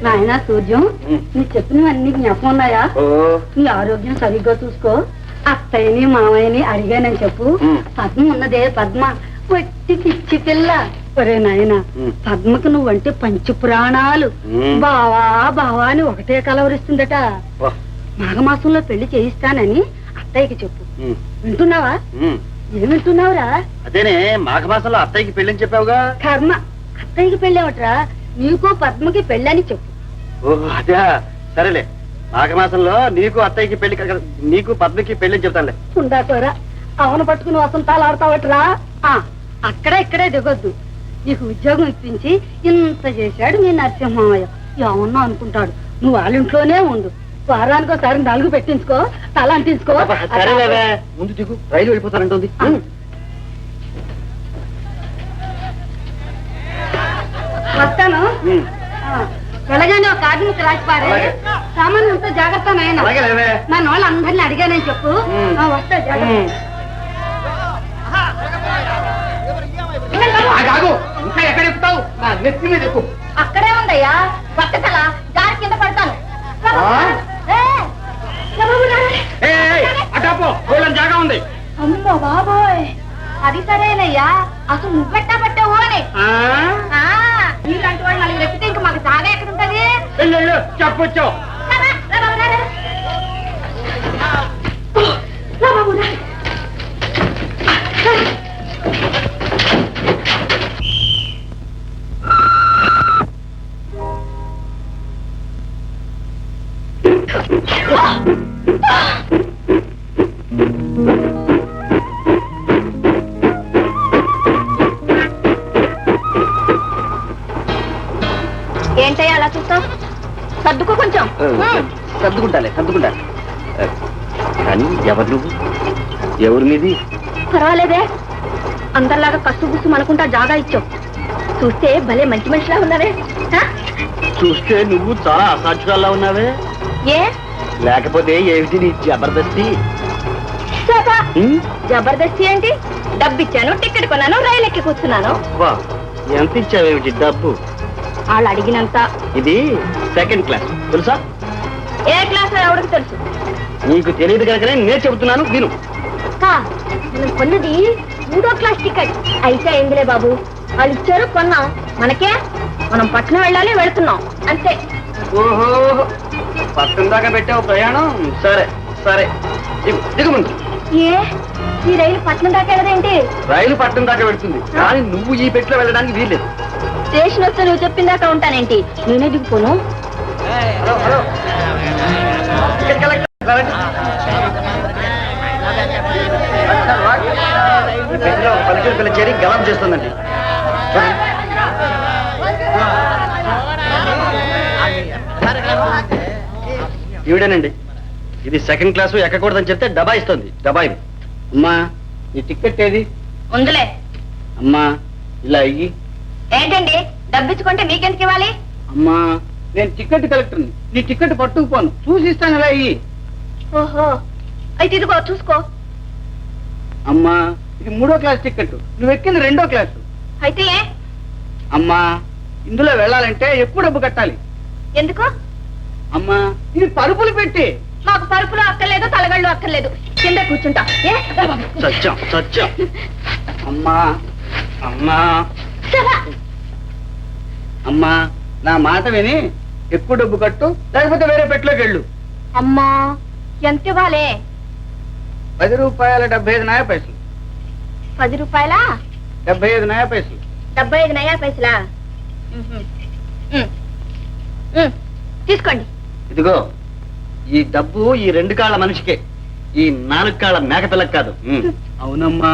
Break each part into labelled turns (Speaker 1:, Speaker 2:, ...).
Speaker 1: నాయన సూర్యం, నీ చెప్పినవన్నీ జ్ఞాపకం ఉన్నాయా? నీ ఆరోగ్యం సరిగ్గా చూసుకో. అత్తయ్యని మామయ్యని అడిగానని చెప్పు. పద్మ ఉన్నదే పద్మ, వట్టి పిచ్చి పిల్ల. ఒరే నాయన, పద్మకు నువ్వంటే పంచ పురాణాలు. బావా బావా అని ఒకటే కలవరిస్తుందట. మాఘమాసంలో పెళ్లి చేయిస్తానని అత్తయ్యకి చెప్పు. వింటున్నావా? ఏం వింటున్నావురా?
Speaker 2: అదేనే, మాఘమాసంలో అత్తయ్యకి పెళ్ళని చెప్పావుగా.
Speaker 1: కర్మ, అత్తయ్యకి పెళ్ళేవట్రా? నీకు పద్మకి పెళ్ళని చెప్పు.
Speaker 2: ఓహో అదే, సరేలే. మాఘమాసంలో నీకు అత్తయ్యకి పెళ్లి, నీకు పద్మకి పెళ్ళని చెప్తానులే.
Speaker 1: ఉండాకోరా, అవను పట్టుకుని వసంతాలు ఆడతావట్రా? అక్కడే ఇక్కడే దిగొద్దు. నీకు ఉద్యోగం ఇప్పించి ఇంత చేశాడు మీ నరసింహయ్య. ఏమన్నా అనుకుంటాడు. నువ్వు వాళ్ళ ఇంట్లోనే ఉండు. వారానికి ఒకసారి నలుగు పెట్టించుకో, తల అంటించుకో.
Speaker 2: సరేలేవే, ముందు దిగు, రైలు వెళ్ళిపోతానంటుంది.
Speaker 1: వస్తాను. వెళ్ళగానే ఒక కార్డుకి రాసిపారే. సామాన్లు ఉంటే జాగ్రత్త నాయన. నన్ను వాళ్ళు అందరినీ అడిగానని చెప్పు. వస్తా జాగ్రత్త.
Speaker 2: ఇంకా ఎక్కడ ఎక్కుతావు? నెత్తి మీద ఎక్కువ.
Speaker 1: అక్కడే ఉందయ్యా, పక్కతల దారి కింద పడతాను.
Speaker 2: జాగా ఉంది.
Speaker 1: అమ్మో బాబోయ్, అది సరేనయ్యా. అసలు నువ్వెట్టా పట్టావు అని నీలాంటి వాళ్ళు నలుగురు ఎక్కితే ఇంక మాకు సాగా ఎక్కడ ఉంటది?
Speaker 2: చెప్పొచ్చు.
Speaker 1: ఏంటయ్యా అలా చూస్తావు? సర్దుకో కొంచెం.
Speaker 2: సర్దుకుంటాలే, సర్దుకుంటా. కానీ ఎవరు నువ్వు? ఎవరి మీది?
Speaker 1: పర్వాలేదే, అందరిలాగా కసు గుసు మనకుంటా జాగా ఇచ్చావు. చూస్తే భలే మంచి మనిషిలా ఉన్నావే.
Speaker 2: చూస్తే నువ్వు చాలా అసాధ్యురాల్లా ఉన్నావే.
Speaker 1: ఏ
Speaker 2: లేకపోతే ఏమిటి నీ జబర్దస్తి?
Speaker 1: జబర్దస్తి ఏంటి? డబ్బు ఇచ్చాను, టికెట్ కొన్నాను, రైలు ఎక్కి కూర్చున్నాను.
Speaker 2: ఎంత ఇచ్చావేమిటి డబ్బు?
Speaker 1: వాళ్ళు అడిగినంత.
Speaker 2: ఇది సెకండ్ క్లాస్, తెలుసా?
Speaker 1: ఏ క్లాస్ ఎవరికి తెలుసు?
Speaker 2: నీకు తెలియదు కనుకనే నేను చెబుతున్నాను, విను.
Speaker 1: మనం కొన్నది 3వ క్లాస్ టికెట్. అయితే అయిందిలే బాబు, వాళ్ళు ఇచ్చారు, కొన్నాం. మనకే, మనం పట్నం వెళ్ళాలి, వెళుతున్నాం అంతే.
Speaker 2: ఓహో, పట్టణం దాకా పెట్టావు ప్రయాణం. సరే సరే, దిగు దిగు ముందు.
Speaker 1: ఏ ఈ రైలు పట్నం దాకా వెళ్ళదేంటి?
Speaker 2: రైలు పట్టణం దాకా వెళ్తుంది, కానీ నువ్వు ఈ పెట్టులో వెళ్ళడానికి వీల్లేదు.
Speaker 1: స్టేషన్ వస్తే నువ్వు చెప్పిందాకా ఉంటానేంటి? నేనే దిగిపోను.
Speaker 2: పల్లెటూరు పిల్ల చేరి గలం చేస్తుందండి. ఈవిడేనండి. ఇది సెకండ్ క్లాసు, ఎక్కకూడదని చెప్తే డబ్బా ఇస్తుంది. డబ్బా ఇది. అమ్మా, ఈ టికెట్ ఏది?
Speaker 1: ఉందిలే.
Speaker 2: అమ్మా, ఇలా అయ్యి.
Speaker 1: ఏంటండి, డబ్బిచ్చుకుంటే మీకెందుకు ఇవ్వాలి?
Speaker 2: అమ్మా, నేను టికెట్ కలెక్టర్ని. నీ టికెట్ పట్టుకుపోను, చూసి ఇస్తాను. ఇలా అయ్యి.
Speaker 1: ఓహో, అయితే ఇదిగో చూసుకో.
Speaker 2: అమ్మా, ఇది 3వ క్లాస్ టికెట్, నువ్వు ఎక్కింది 2వ క్లాసు.
Speaker 1: అయితే ఏ?
Speaker 2: అమ్మా, ఇందులో వెళ్ళాలంటే ఎక్కువ డబ్బు కట్టాలి.
Speaker 1: ఎందుకు?
Speaker 2: అమ్మా, ఇది పరుపులు పెట్టి.
Speaker 1: మాకు పరుపులు అక్కర్లేదు, తలగళ్ళు అక్కర్లేదు, కింద కూర్చుంటా.
Speaker 2: సత్యం సత్యం. అమ్మా అమ్మా అమ్మా, నా మాట విని ఎక్కువ డబ్బు కట్టు, లేకపోతే వేరే పెట్టులోకి వెళ్ళు.
Speaker 1: అమ్మా, ఎంత ఇవ్వాలి?
Speaker 2: 10 రూపాయల 75 నయా పైసలు.
Speaker 1: 10 రూపాయల
Speaker 2: 75 నయా పైసలు.
Speaker 1: 75 నయా పైసలా? తీసుకోండి.
Speaker 2: ఇదిగో, ఈ డబ్బు ఈ 2 కాళ్ళ మనిషికే, ఈ 4 కాళ్ళ మేకపిల్లకి కాదు. అవునమ్మా,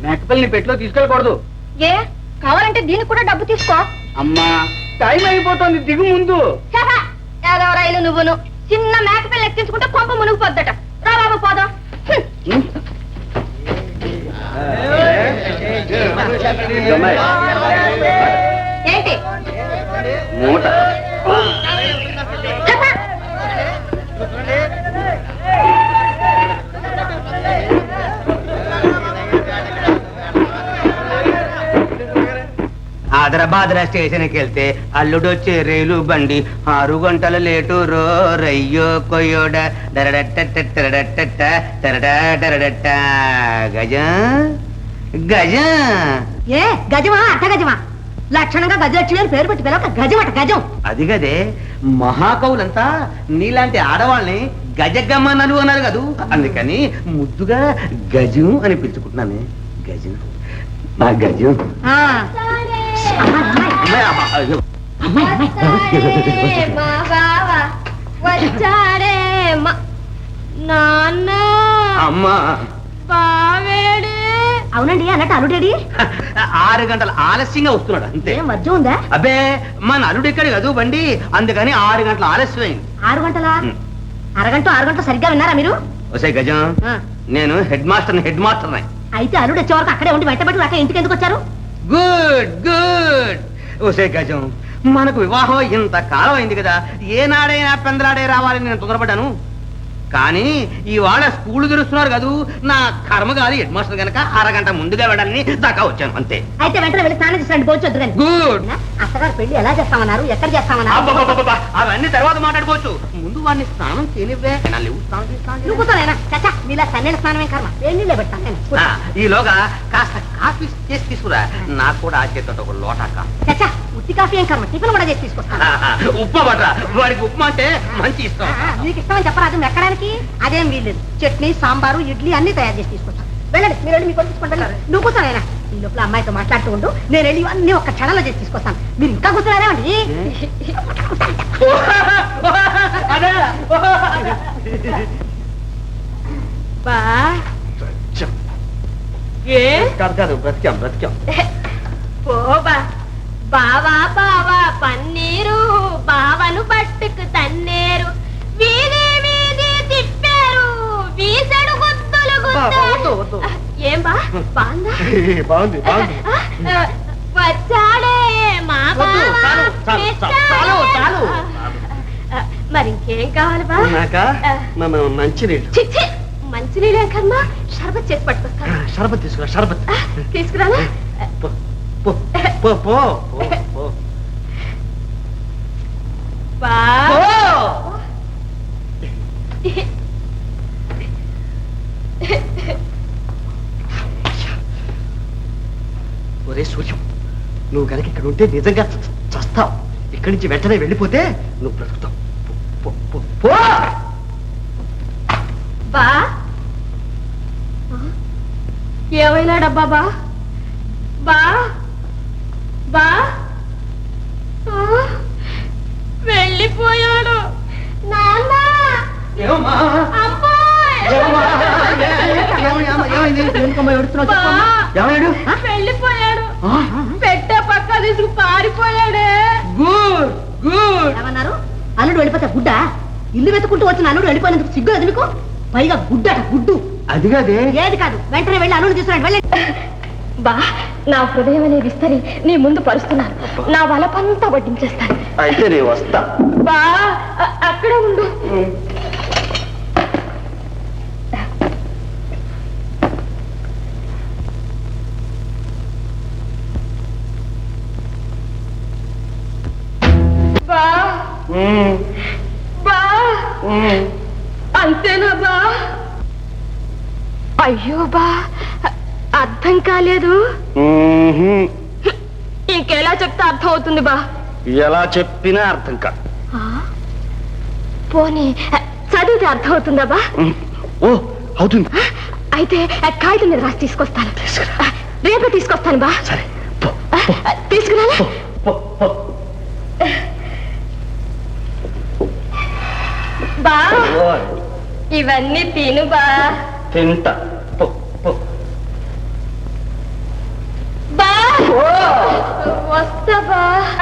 Speaker 2: మేకపిల్లని పెట్టులో తీసుకెళ్ళకూడదు.
Speaker 1: ఏ కావాలంటే దీనికి కూడా డబ్బు తీసుకో.
Speaker 2: అమ్మా, టైం అయిపోతుంది, దిగు ముందు.
Speaker 1: ఏదో రైలు నువ్వును చిన్న మేకపిల్ల ఎక్కించుకుంటే కొంప మునిగిపోద్దట. రా బాబు, పోదాం. ఏంటి
Speaker 2: మూట?
Speaker 3: హైదరాబాద్ స్టేషన్కి వెళ్తే అల్లుడు వచ్చే రైలు బండి 6 గంటల లేటు రో రయ్యో కొయ్యోడ గజం గజం.
Speaker 1: ఏ గజమా అట్ట గజమా? లక్షణంగా గజలక్ష్మి అని పేరు పెట్టి పిలవక గజమట గజం.
Speaker 3: అది గదే మహాకవులంతా నీలాంటి ఆడవాళ్ళని గజగమ్మనలు అన్నారు కదూ, అందుకని ముద్దుగా గజం అని పిలుచుకుంటున్నాను. గజం నా గజం.
Speaker 4: వచ్చాడే నాన్న
Speaker 3: అమ్మా
Speaker 4: బావేడి.
Speaker 1: అవునండి అన్నట్టు అల్లుడేడి?
Speaker 3: 6 గంటలు ఆలస్యంగా వస్తున్నాడు అంతే.
Speaker 1: ఏం మధ్య ఉందా?
Speaker 3: అబ్బే మన అల్లుడు ఎక్కడి కదూ బండి, అందుకని 6 గంటలు ఆలస్యమైంది.
Speaker 1: 6 గంటలా? అరగంట 6 గంటలు సరిగ్గా విన్నారా మీరు?
Speaker 3: వసే గజం, నేను హెడ్ మాస్టర్
Speaker 1: అయితే అల్లుడు వచ్చే వరకు అక్కడే ఉండి వెంటబడి అక్కడ ఇంటికి ఎందుకు వచ్చారు?
Speaker 3: Good good. వసే గజం, మనకు వివాహం ఇంత కాలం అయింది కదా, ఏనాడైనా పెందలాడే రావాలని నేను తొందరపడ్డాను. కానీ ఇవాళ స్కూల్ తెరుస్తున్నారు కదూ, నా కర్మ కాదు హెడ్ మాస్టర్ కనుక 6 గంట ముందుగా వెళ్ళాలని దాకా వచ్చాను అంతే.
Speaker 1: అయితే వెంటనే వెళ్ళి స్నానం చేసి పోవచ్చు కానీ.
Speaker 3: గుడ్.
Speaker 1: అత్తగారు పెళ్లి ఎలా చేస్తామన్నారు, ఎక్కడ చేస్తామన్నారు?
Speaker 3: అవన్నీ తర్వాత మాట్లాడుకోవచ్చు, ముందు వాడిని స్నానం చేయనివ్వే.
Speaker 1: నువ్వు కూర్చోలేనా? చచ్చా నీలా సన్నీళ్ళ స్నానమే కర్మ, వేణీళ్ళే పెడతాను నేను.
Speaker 3: ఈలోగా కాస్త కాఫీ చేసి తీసుకురా, నాకు కూడా ఆ చేతితో ఒక లోటా కాఫీ.
Speaker 1: చచ్చా ఉత్తి కాఫీ ఏం కర్మ, టిఫిన్ కూడా చేసి తీసుకొస్తాను.
Speaker 3: ఉప్మా పట్రా, వాడికి ఉప్మా అంటే మంచి ఇష్టం.
Speaker 1: మీకు ఇష్టమని చెప్పరాదు, ఎక్కడానికి అదేం వీల్లేదు. చట్నీ సాంబారు ఇడ్లీ అన్ని తయారు చేసి తీసుకొస్తాను. వెళ్ళండి, మీరు వెళ్ళి మీకు తీసుకుంటాను. నువ్వు కూర్చోలేనా? ఈ లోపల అమ్మాయితో మాట్లాడుతూ ఉండు, నేను వెళ్ళి అన్ని ఒక్క క్షణంలో చేసి తీసుకొస్తాను. మీరు ఇంకా కూర్చోలేదండి.
Speaker 4: బా ఏ
Speaker 3: బ్రతికాం
Speaker 4: పోబా బావా బావా పన్నీరు బావను పట్టుకు తన్నేరు వీధి వీధి తిప్పారు వీసడు గుద్దులు గుద్దారు. ఏం బా బాగుందా?
Speaker 3: బాగుంది.
Speaker 4: వచ్చాడే మా బావ
Speaker 3: చాలు.
Speaker 4: మరి ఇంకేం కావాలి బా?
Speaker 3: మంచినీళ్ళు.
Speaker 4: చిచ్చి మంచినీళ్ళే కన్నా షర్బత్ చేసి పట్టుకొస్తాను.
Speaker 3: షర్బత్ తీసుకురా. షర్బత్
Speaker 4: తీసుకురానా? బా
Speaker 3: ఒరే సూర్యం, నువ్వు కనుక ఇక్కడ ఉంటే నిజంగా చస్తావు. ఇక్కడి నుంచి వెంటనే వెళ్ళిపోతే నువ్వు బ్రతుకుతావు.
Speaker 4: బా ఏమైనాడబ్బా బా బా బా వెళ్ళిపోయాడు నాన్న. వెళ్ళిపోయాడు, పెట్టే పక్క తీసుకు పారిపోయాడే.
Speaker 3: Good good.
Speaker 1: ఏమన్నారు? అల్లుడు వెళ్ళిపోతే గుడ్డ? ఇల్లు వెతుకుంటూ వచ్చిన అల్లుడు వెళ్ళిపోయినందుకు సిగ్గు లేదు మీకు? పైగా గుడ్డట గుడ్డు.
Speaker 3: అది కాదే.
Speaker 1: ఏది కాదు, వెంటనే వెళ్ళి అల్లుడు తీసుకురండి. వెళ్ళండి.
Speaker 4: బా నా హృదయం అనేది ఇస్తని నీ ముందు పరుస్తున్నాను. నా వలపంతా వడ్డించేస్తాను.
Speaker 3: అయితే నీ వస్తా.
Speaker 4: బా అక్కడే ఉండు. బా బా అంతేనా బా? అయ్యో బా అర్థం కాలేదు. ఇంకెలా చెప్తే అర్థం అవుతుంది బా?
Speaker 3: ఎలా చెప్పినా అర్థం కాదు.
Speaker 4: పోనీ చదివితే అర్థం అవుతుందా బా?
Speaker 3: ఓ అవుతుంది.
Speaker 4: అయితే కాగితం మీద రాసి తీసుకొస్తాను. రేపే తీసుకొస్తాను బా.
Speaker 3: సరే
Speaker 4: తీసుకురా. బా ఇవన్నీ తిను బా.
Speaker 3: తింటా.
Speaker 4: బా వస్తా బా.